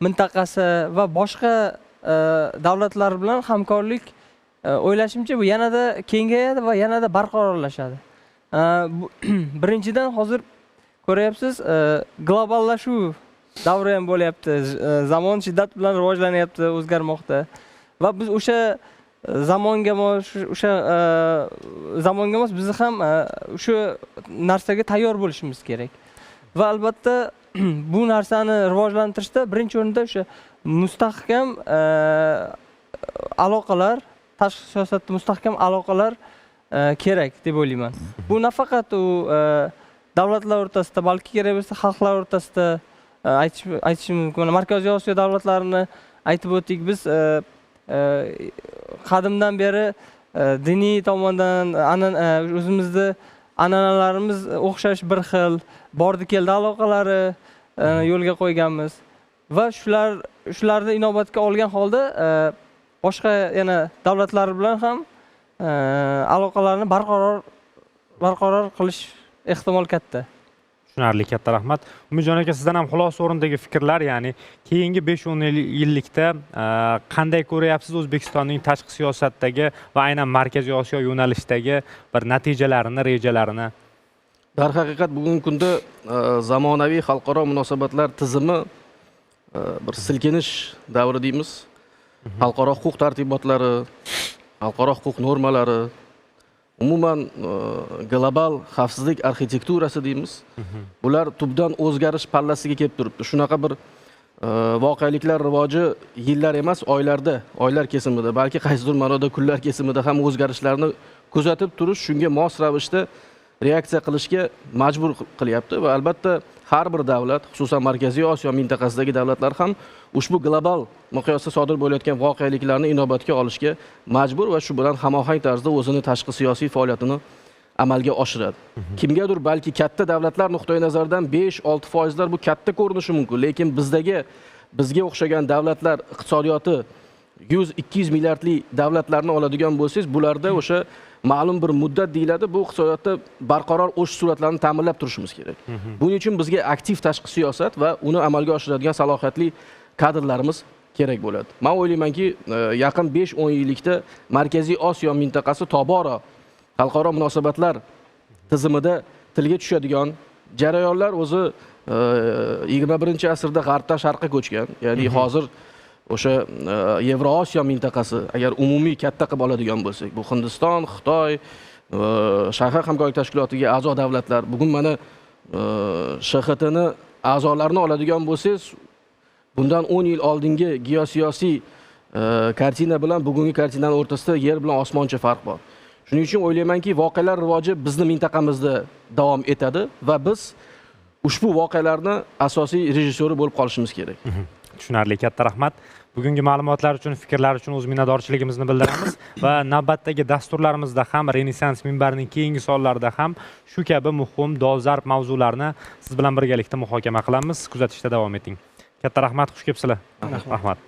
[SPEAKER 10] mintaqasi va boshqa davlatlar bilan hamkorlik o'ylashimcha bu yanada kengayadi va yanada barqarorlashadi. Birinchidan hozir ko'ryapsiz, globallashuv davri ham bo'lyapti. Zamon shiddat bilan rivojlanyapti, o'zgarmoqda. Va biz o'sha zamonga mos biz ham o'sha narsaga tayyor bo'lishimiz kerak. Va albatta bu narsani rivojlantirishda birinchi o'rinda o'sha mustahkam aloqalar, tashqi siyosatda mustahkam aloqalar kerak deb o'ylayman. Bu nafaqat u davlatlar o'rtasida, balki kerak bo'lsa xalqlar o'rtasida aytishimiz mumkin. Markaziy Osiyo davlatlarini aytib o'tdik. Biz qadimdan beri diniy tomondan o'zimizda an'analarimiz o'xshash bir xil, bordi-keldi aloqalari yo'lga qo'yganmiz va shularni inobatga olgan holda boshqa yana davlatlar bilan ham aloqalarni barqaror qilish ehtimol katta.
[SPEAKER 1] Tushunarli, katta rahmat. Umidjon aka, sizdan ham xulosa o'rnidagi fikrlar, ya'ni keyingi 5-10 yillikda qanday ko'ryapsiz O'zbekistonning tashqi siyosatdagi va aynan Markaziy Osiyo yo'nalishidagi bir natijalarini, rejalarini?
[SPEAKER 5] Darhaqiqat bugungi kunda zamonaviy xalqaro munosabatlar tizimi bir silkinish davri deymiz. Xalqaro huquq tartibotlari, xalqaro huquq normalari, umuman global xavfsizlik arxitekturasi deymiz. Bular tubdan o'zgarish pallasiga kelib turibdi. Shunaqa bir voqeliklar rivoji yillar emas, oylar kesimida, balki qaysidir ma'noda kunlar kesimida ham o'zgarishlarni kuzatib turish, shunga mos ravishda reaksiya qilishga majbur qilyapti va albatta har bir davlat, xususan Markaziy Osiyo mintaqasidagi davlatlar ham ushbu global miqyosda sodir bo'layotgan voqeliklarni inobatga olishga majbur va shu bilan hamohang tarzda o'zini tashqi siyosiy faoliyatini amalga oshiradi. Kimgadir balki katta davlatlar nuqtai nazaridan 5-6% bu katta ko'rinishi mumkin, lekin bizga o'xshagan davlatlar iqtisodiyoti 100-200 milliardli davlatlarni oladigan bo'lsangiz, bularda o'sha ma'lum bir muddat deyiladi, bu iqtisodiyotda barqaror o'sish sur'atlarini ta'minlab turishimiz kerak. Buning uchun bizga aktiv tashqi siyosat va uni amalga oshiradigan salohiyatli kadrlarimiz kerak bo'ladi. Men o'ylaymanki, yaqin 5-10 yillikda Markaziy Osiyo mintaqasi tobora xalqaro munosabatlar tizimida tilga tushadigan jarayonlar o'zi 21-asrda g'arbdan sharqqa ko'chgan. Ya'ni hozir o'sha Yevrosiyo mintaqasi agar umumiy katta qilib oladigan bo'lsak, bu Hindiston, Xitoy, Shanxay hamkorlik tashkilotiga a'zo davlatlar, bugun mana SHXTni a'zolarini oladigan bo'lsangiz, bundan 10 yil oldingi geosiyosiy kartina bilan bugungi kartinaning o'rtasida yer bilan osmoncha farq bor. Shuning uchun o'ylaymanki, voqealar rivoji bizni mintaqamizda davom etadi va biz ushbu voqealarni asosiy rejissyori bo'lib qolishimiz kerak.
[SPEAKER 1] Tushunarli, katta rahmat. Bugungi ma'lumotlar uchun, fikrlar uchun o'z minnatdorchiligimizni bildiramiz va navbatdagi dasturlarimizda ham, Renessans minbarining keyingi sonlarida ham shu kabi muhim, dolzarb mavzularni siz bilan birgalikda muhokama qilamiz. Kuzatishda davom eting. Katta rahmat, xush kelibsizlar. Rahmat.